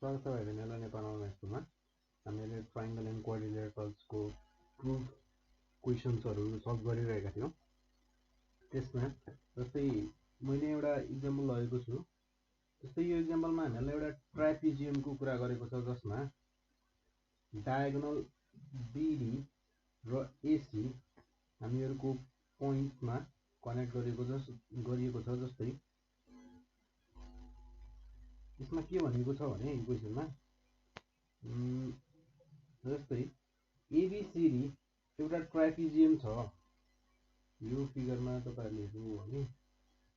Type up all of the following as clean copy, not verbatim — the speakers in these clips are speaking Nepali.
स्वागत छ भाइ बहिनीहरुलाई नेपाल अनलाइन स्कुलमा। हामीले ट्रायंगल एन्ड क्वाड्रिलेटरल्सको प्रुफ क्वेशन्सहरु सल्भ गरिरहेका थियौं। त्यसमा जस्तै मैले एउटा इक्जाम्पल लगेको छु। जस्तै यो इक्जाम्पलमा हामीलाई एउटा ट्रापेजियमको कुरा गरेको छ, जसमा डायगोनल बीडी र एसी हामीहरुको पोइन्टमा कनेक्ट गरिएको छ। जस्तै यसमा के भनेको छ भने इक्वेसनमा जस्तै एबीसीडी एउटा ट्रापेजियम छ। यो फिगरमा तपाईहरुले हेर्नुभयो भने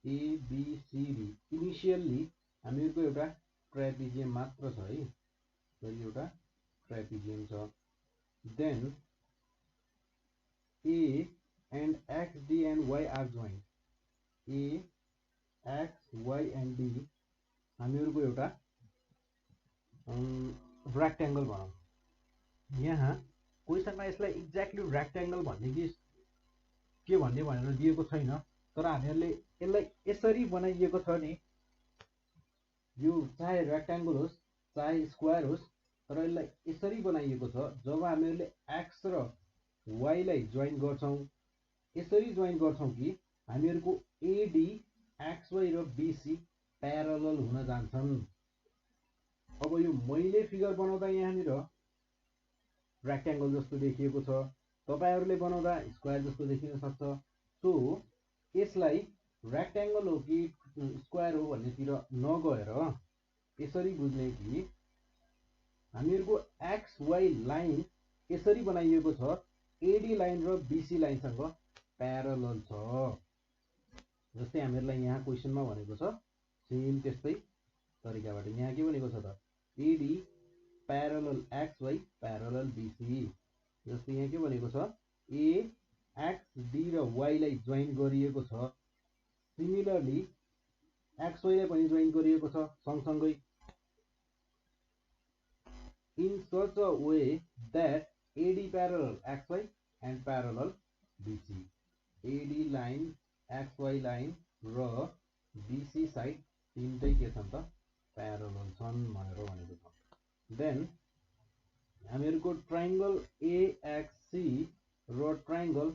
एबीसीडी इनिशियली हामीहरुको एउटा ट्रापेजियम मात्र छ है। यो एउटा ट्रापेजियम छ। Then A and X D and Y are joined. A X Y and D हामीहरुको एउटा रेक्टेंगल भनौं। यहाँ क्वेशनमा यसलाई एक्ज्याक्टली रेक्टेंगल भन्ने कि के भन्ने भनेर दिएको छैन, तर हामीहरुले यसलाई यसरी बनाइएको छ नि। यो चाहे रेक्टेंगल होस् चाहे स्क्वायर होस्, तर यसलाई यसरी बनाइएको छ। जब हामीहरुले एक्स र वाई लाई जोइन गर्छौं, यसरी जोइन गर्छौं कि हामीहरुको एडी एक्स वाई र बीसी प्यारलल हुन जान्छन्। अब यो मैले फिगर बनाउँदा यहाँनिर रेक्टेंगल जस्तो देखिएको छ, तपाईहरुले बनाउँदा स्क्वायर जस्तो देखिन सक्छ। सो यसलाई रेक्टेंगल हो कि स्क्वायर हो भन्नेतिर नगएर यसरी बुझ्ने कि हामीहरुको एक्स वाई लाइन यसरी बनाइएको छ, एडी लाइन र बीसी लाइनसँग प्यारलल छ। जस्तै हामीहरुलाई यहाँ क्वेशनमा भनेको छ, सेम त्यस्तै तरिकाबाट यहाँ के भनेको छ त, एडी प्यारलल एक्स वाई प्यारलल बीसी। जस्तै यहाँ के भनेको छ, ए एक्स डी र वाई लाई जोइन गरिएको छ। सिमिलरली एक्स वाई लाई पनि जोइन गरिएको छ सँगसँगै। In such a way that AD parallel x Y and parallel BC. AD line X Y line र बीसी साइड तीनटै के छन् त, प्यारलल छन् भनेर भनेको छ। देन हामीहरुको ट्रायंगल एएक्ससी र ट्रायंगल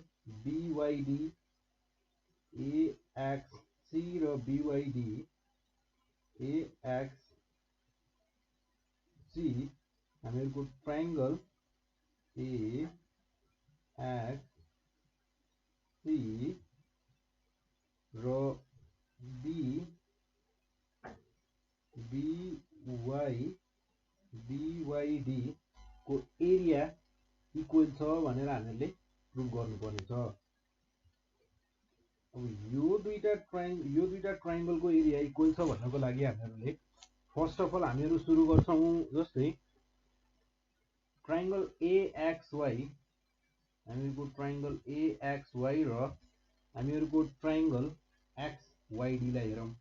बीवाईडी, एएक्ससी र बीवाईडी, एएक्ससी हामीहरुको ट्रायंगल एएक्ससी र बीवाईडी को एरिया इक्वल छ भनेर हामीले प्रुभ गर्नुपर्ने छ। अब यो दुईटा ट्रायंगलको एरिया इक्वल छ भन्नको लागि हामीहरुले फर्स्ट अफ अल हामीहरु सुरु गर्छौं। जस्तै ट्रायंगल एएक्सवाई, हामीहरुको ट्रायंगल एएक्सवाई र हामीहरुको ट्रायंगल एक्सवाईडी लाई हेरौं।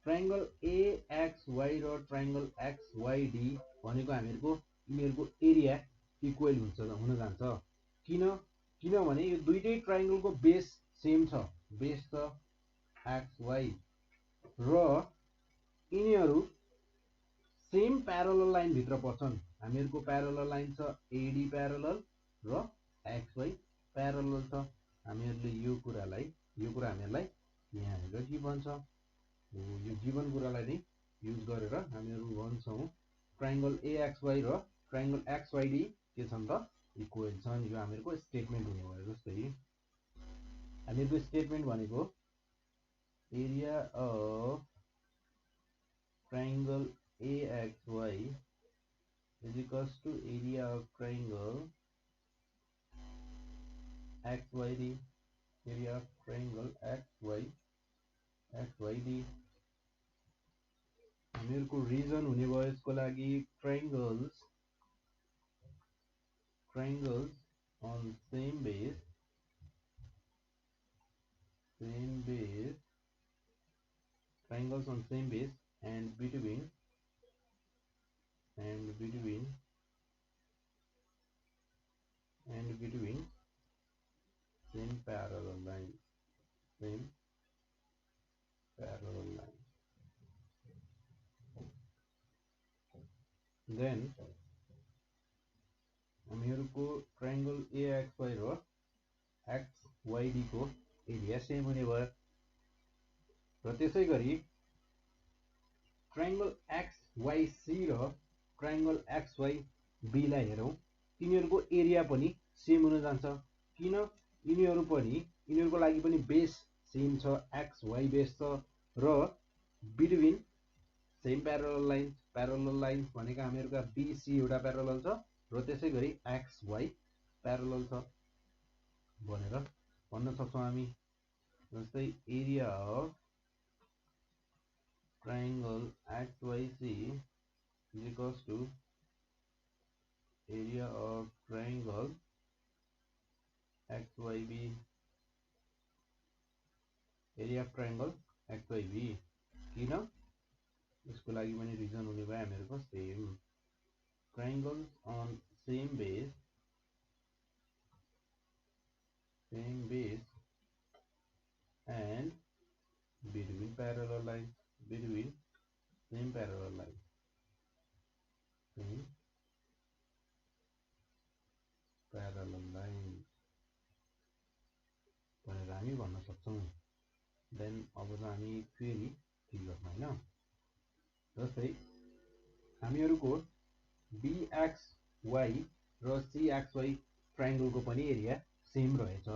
ट्रायंगल एएक्सवाई र ट्रायंगल एक्सवाईडी भनेको यिनीहरुको एरिया इक्वल हुन जान्छ। किनभने यो दुईटै ट्रायंगलको बेस सेम छ, बेस छ एक्सवाई र यिनीहरु सेम प्यारलल लाइन भित्र पर्छन्। हामीहरुको प्यारलल लाइन छ एडी प्यारलल र एक्सवाई प्यारलल छ। हामीहरुले यो कुरा हामीहरुलाई यहाँनिर गिभन छ। यो गिभन कुरालाई नै युज गरेर हामीहरु भन्छौं ट्रायंगल एएक्सवाई र ट्रायंगल एक्सवाईडी के छन् त, इक्वल छन्। यो हामीहरुको स्टेटमेन्ट हुने भयो। जस्तै हामीहरुको स्टेटमेन्ट भनेको area of triangle AXY is equals to area of triangle XYD, area of triangle XYD। हामीहरुको रिजन हुने भयो यसको लागि triangles on same base triangles on same base and between same parallel line। Then हामीहरूको ट्रायंगल AXY र XYD को एरिया सेम हुने भयो र त्यसै गरी ट्रायंगल XYC र ट्रायंगल XYB लाई हेरौं तिनीहरुको एरिया पनि सेम हुन जान्छ किन यिनीहरुको लागि पनि बेस सेम छ XY बेस छ र बिट्विन सेम प्यारलल लाइन्स भनेको हामीहरुका BC एउटा प्यारलल छ र त्यसै गरी XY प्यारलल छ भनेर भन्न सक्छौं हामी जस्तै area of triangle XYC is equals to area of triangle XYB, area of triangle XYB किन यसको लागि पनि रिजन हुने भयो हामीहरुको same triangles on same base and between parallel lines between same parallel lines भनेर हामी भन्न सक्छौं देन अब हामी फेरि फिगरमा हैन जस्तै हामीहरुको BXY र CXY ट्रायंगल को पनि एरिया सेम रहेछ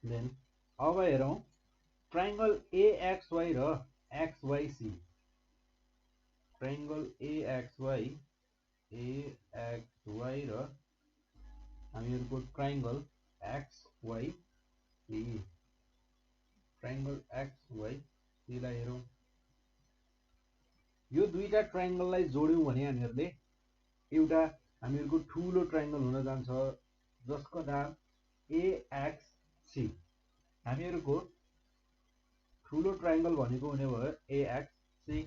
देन अब हेरौं ट्रायंगल AXY र XYC ट्रायंगल AXY र हामीहरुको ट्रायंगल XYC ट्रायंगल XYC लाई हेरौं यो दुईटा ट्रायंगललाई जोड्यौं भने हामीहरुले एउटा हामीहरुको ठूलो ट्रायंगल हुन जान्छ जसको नाम AXC हामीहरुको ठूलो ट्रायंगल भनेको हुने भयो AXC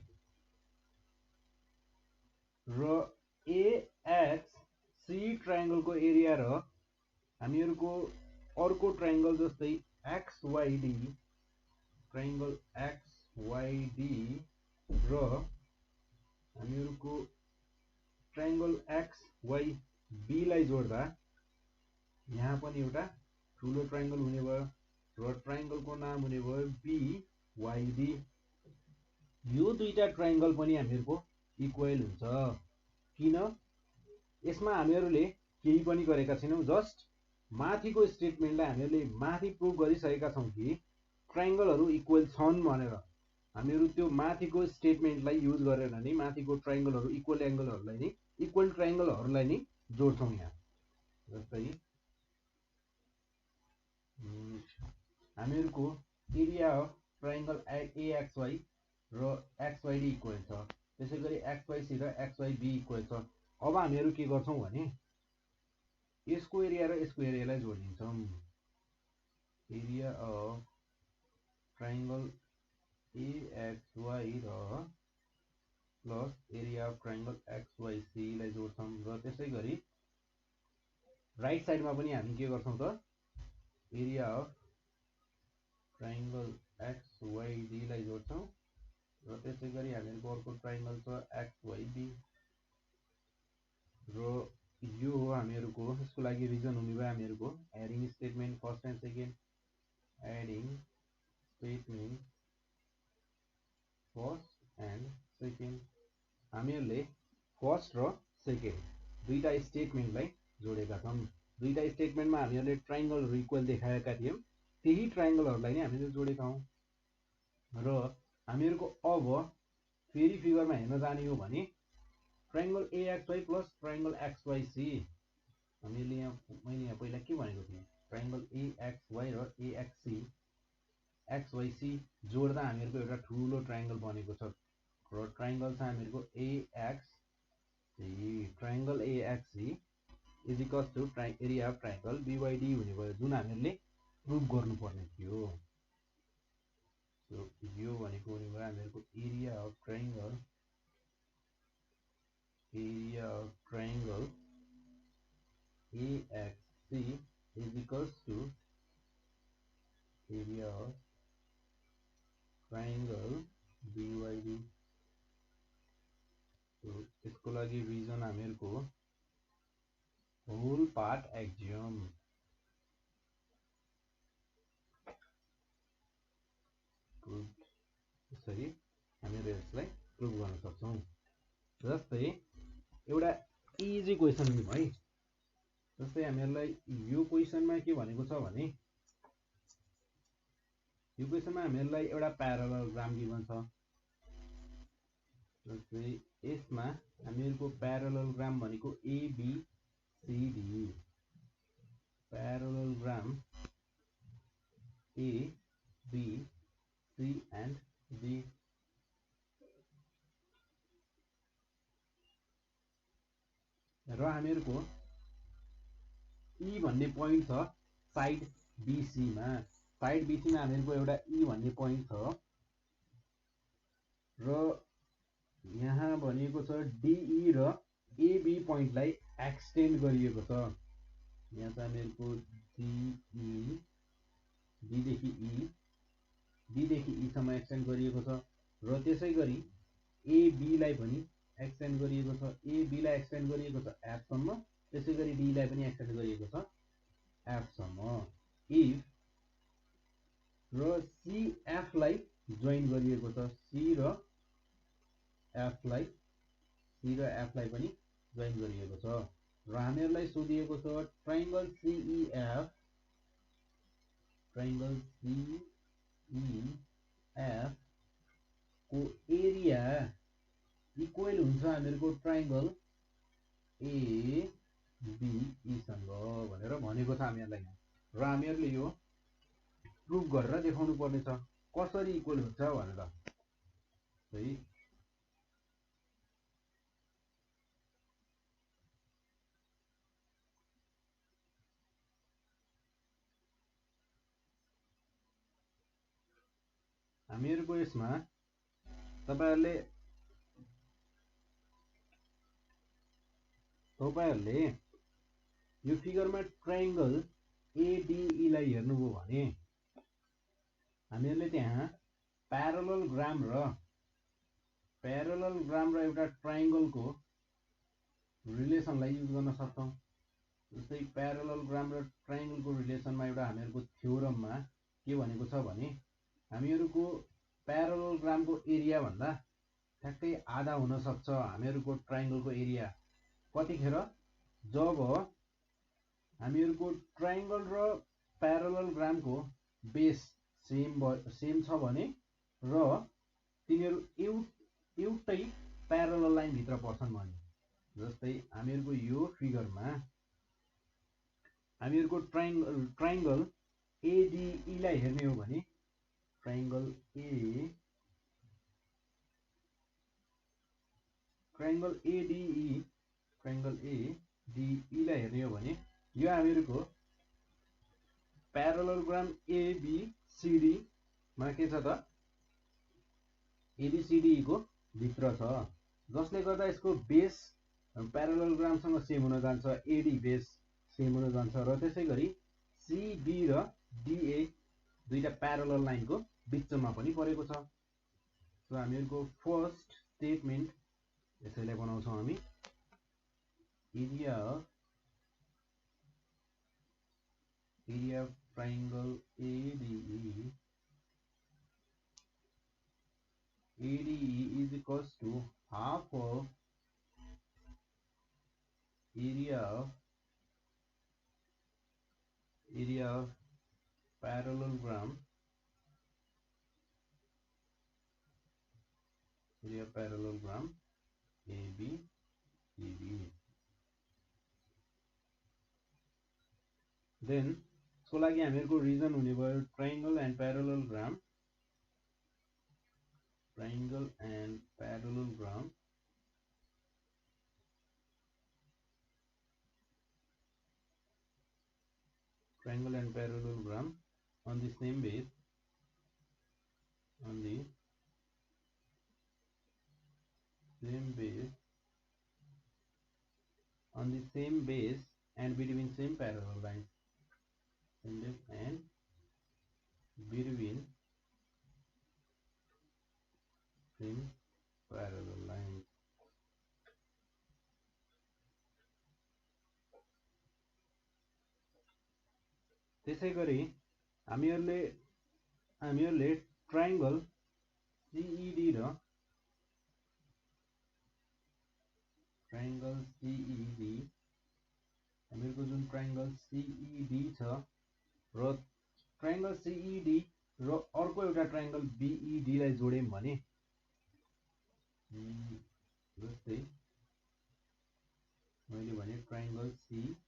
र AXC ट्रायंगल को एरिया र हामीहरुको अर्को ट्रायंगल जस्तै XYD ट्रायंगल XYD र हामीहरुको ट्रायंगल XYB लाई जोड्दा यहाँ पनि एउटा ठूलो ट्रायंगल हुने भयो र ट्रायंगल को नाम हुने भयो BYD यो दुईटा ट्रायंगल पनि हामीहरुको इक्वल हुन्छ किन यसमा हामीहरुले केही पनि गरेका छैनौं जस्ट माथिको स्टेटमेन्टलाई हामीहरुले माथि प्रुभ गरिसकेका छौं कि ट्रायंगलहरु इक्वल छन् भनेर हामीहरु त्यो माथिको स्टेटमेन्टलाई युज गरेर नि माथिको ट्रायंगलहरु इक्वल एंगलहरुलाई नि इक्वल ट्रायंगलहरुलाई नि जोड्छौं यहाँ जस्तै हामीहरुको एरिया अफ ट्रायंगल AXY र XYD इक्वल छ त्यसैगरी XYC र XYB इक्वल छ अब हामीहरु के गर्छौं भने यसको एरिया र यसको एरियालाई जोडिन्छौं एरिया अफ ट्रायंगल AXY र plus area of triangle XYC लाई जोड्छौं र त्यसैगरी राइट साइडमा पनि हामी के गर्छौं त एरिया अफ ट्रायंगल XYD लाई जोड्छौं र त्यसैगरी हामीहरुको अर्को ट्रायंगल छ XYB र यो हो हामीहरुको यसको लागि रिजन हुने भयो हामीहरुको adding statement first and second adding statement first and second हामीहरुले फर्स्ट र सेकेन्ड दुईटा स्टेटमेन्टलाई जोडेका छौं दुईटा स्टेटमेन्टमा हामीहरुले ट्रायंगलहरु इक्वल देखाएका थियौं त्यही ट्रायंगलहरुलाई नै हामीले जोडेका हौं र हामीहरुको अब फेरि फिगरमा हेर्न जाने हो भने triangle AXY plus triangle XYC हामीले मैले यहाँ पहिला के भनेको थिएँ ट्रायंगल AXY र AXC XYC जोड्दा हामीहरुको एउटा ठूलो ट्रायंगल बनेको छ र ट्रायंगल छ हामीहरुको AXC triangle AXC is equals to area of triangle BYD हुने भयो जुन हामीहरुले प्रुभ गर्नुपर्ने थियो सो यो भनेको हुने भयो हामीहरुको area of triangle AXC is equals to area of triangle BYD. So यसको लागि रिजन हामीहरुको होल पार्ट एक्जियम यसरी हामीहरु यसलाई प्रुभ गर्न सक्छौं। जस्तै एउटा इजी क्वेशन लिउँ है। जस्तै हामीहरुलाई यो क्वेशनमा के भनेको छ भने यो क्वेशनमा हामीहरुलाई एउटा प्यारालेलोग्राम गिभन छ। जस्तै यसमा हामीहरुको प्यारालेलोग्राम भनेको ABCD प्यारालेलोग्राम ABC and D र हामीहरुको E भन्ने पोइन्ट छ साइड BC मा। साइड BC मा हामीहरुको एउटा E भन्ने पोइन्ट छ र यहाँ भनेको छ DE र AB पोइन्टलाई एक्सटेन्ड गरिएको छ। यहाँ चाहिँ हामीहरुको DE D देखि E सम्म एक्सटेन्ड गरिएको छ र त्यसैगरी AB लाई पनि एक्सटेन्ड गरिएको छ। AB लाई एक्सटेन्ड गरिएको छ F सम्म, त्यसैगरी D लाई पनि एक्सटेन्ड गरिएको छ F सम्म। इफ र CF लाई जोइन गरिएको छ C र F लाई पनि जोइन गरिएको छ र हामीहरुलाई सोधिएको छ ट्रायंगल CEF को एरिया इक्वल हुन्छ हामीहरुको ट्रायंगल ABE सँग भनेर भनेको छ हामीहरुलाई। र हामीहरुले यो प्रुभ गरेर देखाउनु पर्ने छ कसरी इक्वल हुन्छ भनेर। सही हामीहरुको यसमा तपाईहरुले यो फिगरमा ट्रायंगल ADE लाई हेर्नुभयो भने हामीहरुले त्यहाँ प्यारालेलोग्राम र एउटा ट्रायंगलको रिलेसनलाई युज गर्न सक्छौं। जस्तै प्यारालेलोग्राम र ट्रायंगलको रिलेसनमा एउटा हामीहरुको थ्योरममा के भनेको छ भने हामीहरुको प्यारालेलोग्रामको एरिया भन्दा ठ्याक्कै आधा हुन सक्छ हामीहरुको ट्रायंगलको एरिया। कतिखेर जब हामीहरुको ट्रायंगल र प्यारालेलोग्रामको बेस सेम छ भने र तिनीहरु एउटै प्यारालेल लाइन भित्र पर्छन् भने। जस्तै हामीहरुको यो फिगरमा हामीहरुको ट्रायंगल ADE लाई हेर्ने हो भने ट्रायंगल ADE लाई हेर्ने हो भने यो हामीहरुको प्यारालेलोग्राम ABCD मा के छ त ABCD को भित्र छ, जसले गर्दा यसको बेस प्यारालेलोग्राम सँग सेम हुन जान्छ, AD बेस सेम हुन जान्छ र त्यसैगरी CB र DA दुईटा प्यारालेल लाइनको बीचमा पनि परेको छ। सो हामीहरुको फर्स्ट स्टेटमेन्ट यसैलाई बनाउँछौं हामी area of triangle ADE is equals to half of area of parallelogram ABCD। Then यसको लागि हामीहरुको रिजन हुने भयो triangle and parallelogram on the same base and between same parallel lines त्यसैगरी हामीहरूले ट्रायंगल CED र हामीहरूको जुन ट्रायंगल CED छ र ट्रायंगल CED र अर्को एउटा ट्रायंगल BED लाई जोड्यौं भने जस्तै मैले भने ट्रायंगल CED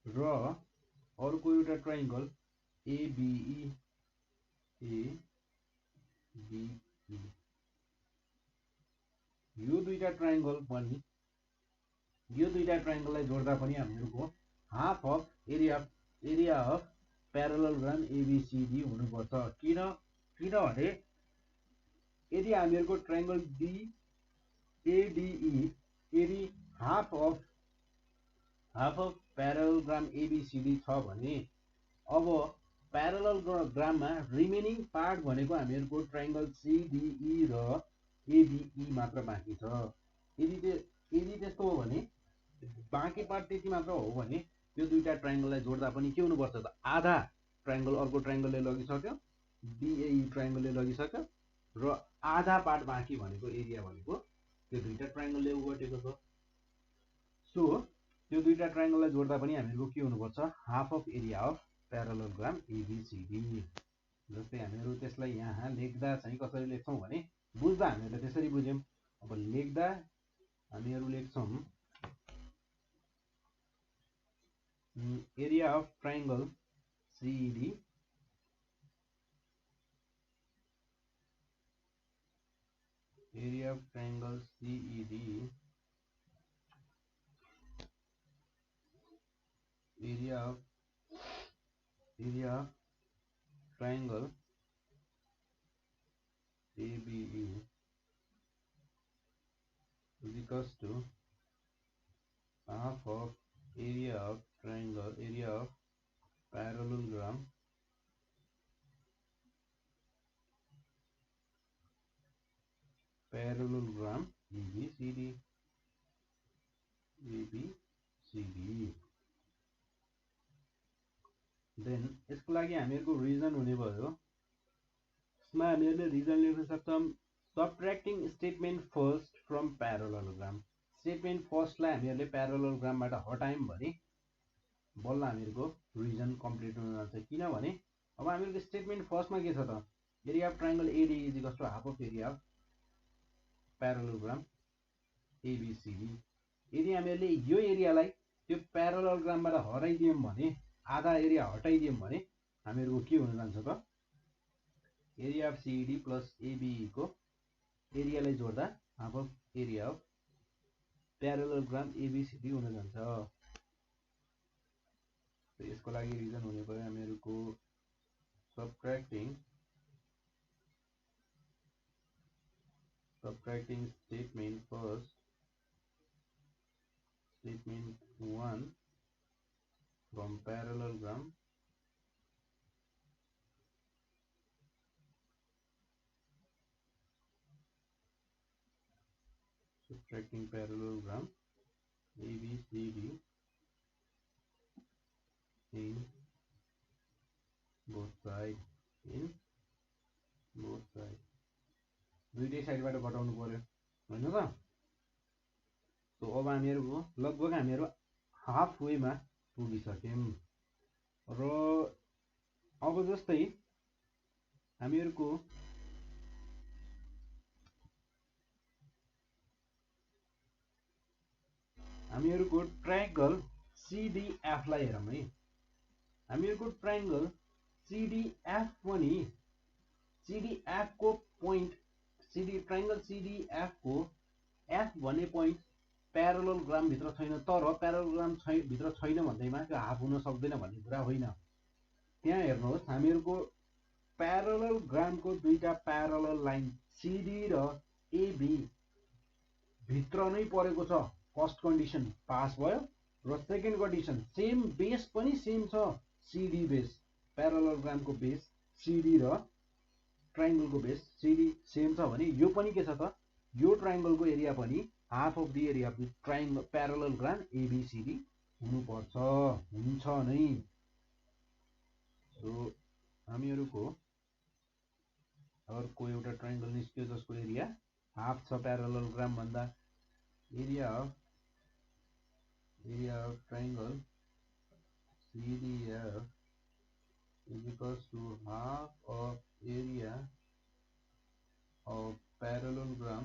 र अर्को एउटा ट्रायंगल ABE यो दुईटा ट्रायंगललाई जोड्दा पनि हामीहरूको half of area of parallelogram ABCD हुनुपर्छ। किनभने यदि हामीहरूको ट्रायंगल BADE यदि हाफ अफ प्यारालेलोग्राम ABCD छ भने अब प्यारालेलोग्राममा रिमेनिङ पार्ट भनेको हामीहरूको ट्रायंगल CDE र ABE मात्र बाँकी छ। यदि त्यस्तो हो भने बाँकी पार्ट त्यति मात्र हो भने त्यो दुईटा ट्रायंगललाई जोड्दा पनि के हुनुपर्छ त आधा ट्रायंगल अर्को ट्रायंगलले लगिसक्यो, BAE ट्रायंगलले लगिसक्यो र आधा पार्ट बाँकी भनेको एरिया भनेको त्यो दुईटा ट्रायंगलले ओगटेको छ। सो त्यो दुईटा ट्रायंगललाई जोड्दा पनि हामीहरूको के हुनुपर्छ half of area of parallelogram ABCD। जस्तै हामीहरू त्यसलाई यहाँ लेख्दा चाहिँ कसरी लेख्छौं भने बुझ्दा हामीहरूले त्यसरी बुझ्यौं। अब लेख्दा हामीहरू लेख्छौं area of triangle CED area of triangle CED area of triangle ABE is equals to half of area of parallelogram ABCD। Then यसको लागि हामीहरूको रिजन हुने भयो। यसमा हामीहरूले रिजन लेख्न सक्छौं सबट्र्याक्टिङ स्टेटमेन्ट फर्स्ट फ्रम प्यारालेलोग्राम। स्टेटमेन्ट फर्स्टलाई हामीहरूले प्यारालेलोग्रामबाट हटायौं भने बल्ल हामीहरूको रिजन कम्प्लिट हुन जान्छ। किनभने अब हामीहरूको स्टेटमेन्ट फर्स्टमा के छ त area of triangle AD is equals to half of area of parallelogram ABCD। यदि हामीहरूले यो एरियालाई त्यो प्यारालेलोग्रामबाट हराइदियौं भने आधा एरिया हटाइदियौं भने हामीहरूको के हुन जान्छ त area of CED plus ABE को एरियालाई जोड्दा half of area of parallelogram ABCD हुन जान्छ। यसको लागि रिजन हुने भयो हामीहरूको subtracting statement first statement 1 from parallelogram subtracting parallelogram ABCD in both sides दुईटै साइडबाट घटाउनु पर्यो हैन त। सो अब हामीहरुको लगभग हामीहरु हाफ वेमा पुगिसक्यौं र अब जस्तै हामीहरुको ट्रायंगल CDF लाई हेरौं है। हामीहरुको ट्रायंगल CDF पनि CDF को पोइन्ट ट्रायंगल CDF को F भन्ने पोइन्ट प्यारालेलोग्राम भित्र छैन। तर प्यारालेलोग्राम भित्र छैन भन्दैमा त्यो हाफ हुन सक्दैन भन्ने कुरा होइन। त्यहाँ हेर्नुहोस् हामीहरुको प्यारालेलोग्रामको दुईटा प्यारालेल लाइन CD र AB भित्र नै परेको छ। फर्स्ट कन्डिसन पास भयो र सेकेन्ड कन्डिसन सेम बेस पनि सेम छ। CD बेस प्यारालेलोग्रामको बेस CD र ट्रायंगलको बेस CD सेम छ भने यो पनि के छ त यो ट्रायंगलको एरिया पनि half of the area of the triangle parallelogram ABCD हुनुपर्छ, हुन्छ नै। सो हामीहरूको अर्को एउटा ट्रायंगल निस्क्यो जसको एरिया हाफ छ प्यारालेलोग्राम भन्दा। Area of triangle CDF is equals to half of area of parallelogram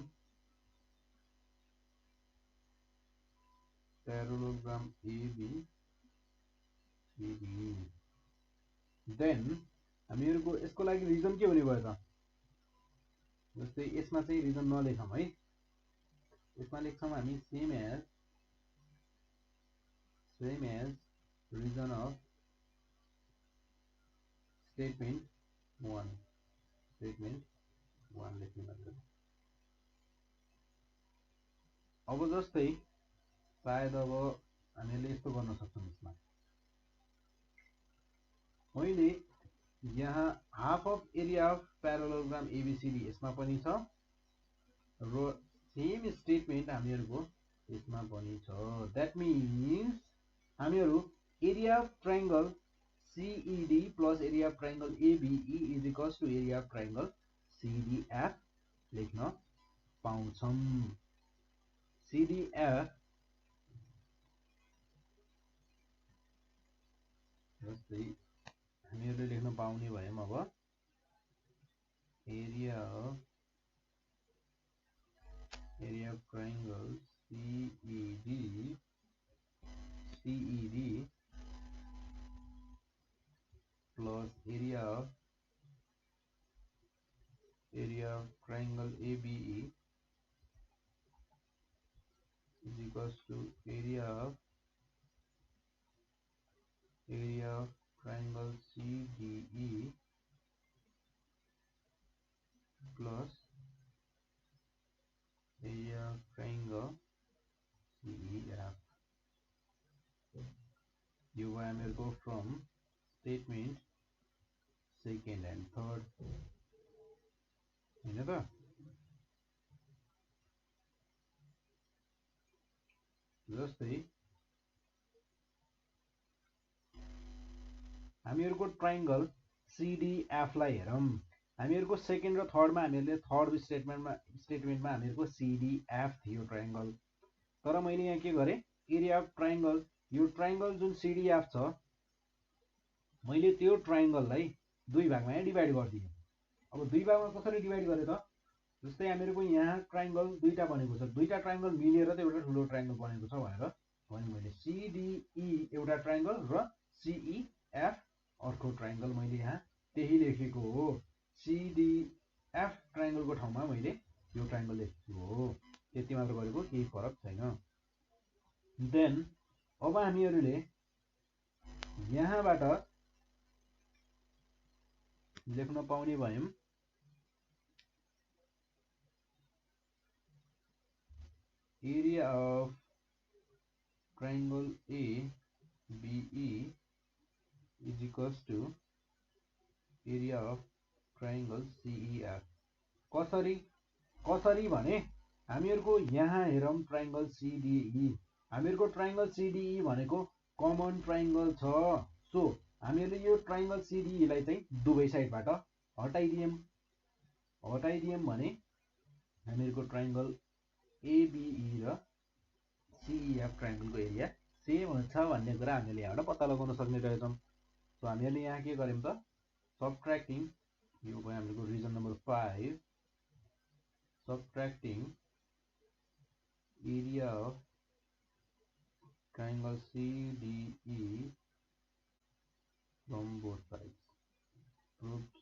ABCD। Then हामीहरूको यसको लागि रिजन के हुने भयो त? जस्तै यसमा चाहिँ रिजन नलेखौँ है, यसमा लेख्छौँ हामी same as reason of statement 1 लेख्ने मतलब। अब जस्तै सायद अब हामीले यस्तो गर्न सक्छौँ, यसमा मैले यहाँ half of area of parallelogram ABCD यसमा पनि छ र सेम स्टेटमेन्ट हामीहरूको यसमा पनि छ। द्याट मिन्स हामीहरू area of triangle CED plus area of triangle ABE is equals to area of triangle CDF लेख्न पाउँछौँ। CDF जस्तै हामीहरूले लेख्न पाउने भयौँ। अब area of triangle CED plus area of triangle ABE is equals to area of triangle CDE plus area of triangle CEF। यो भयो हामीहरूको from statement second and third, हैन त? जस्तै हामीहरूको ट्रायंगल CDF लाई हेरौँ। हामीहरूको सेकेन्ड र थर्डमा हामीहरूले थर्ड स्टेटमेन्टमा हामीहरूको CDF थियो ट्रायंगल। तर मैले यहाँ के गरेँ, एरिया अफ ट्रायंगल यो ट्रायंगल जुन CDF छ मैले त्यो ट्रायंगललाई दुई भागमा यहाँ डिभाइड गरिदिएँ। अब दुई भागमा कसरी डिभाइड गरेँ त? जस्तै हामीहरूको यहाँ ट्रायंगल दुईटा बनेको छ, दुईटा ट्रायंगल मिलेर त एउटा ठुलो ट्रायंगल बनेको छ भनेर भने मैले CDE एउटा ट्रायंगल र CEF अर्को ट्रायंगल मैले यहाँ त्यही लेखेको हो। CDF ट्रायंगलको ठाउँमा मैले यो ट्रायंगल लेखेको हो, त्यति मात्र गरेको, केही फरक छैन। देन अब हामीहरूले यहाँबाट लेख्न पाउने भयौँ area of triangle ABE is equals to area of triangle CEF। कसरी भने हामीहरूको यहाँ हेरौँ ट्रायंगल CDE, हामीहरूको ट्रायंगल CDE भनेको कमन ट्रायंगल छ। सो हामीहरूले यो ट्रायंगल CDE लाई चाहिँ दुवै साइडबाट हटाइदियौँ भने हामीहरूको ट्रायंगल ABE र CEF ट्रायंगलको एरिया सेम हुन्छ भन्ने कुरा हामीले यहाँबाट पत्ता लगाउन सक्ने रहेछौँ। सो हामीहरूले यहाँ के गर्यौँ त, सबट्र्याक्टिङ, यो भयो हाम्रो reason number 5, subtracting area of triangle CDE from both sides proved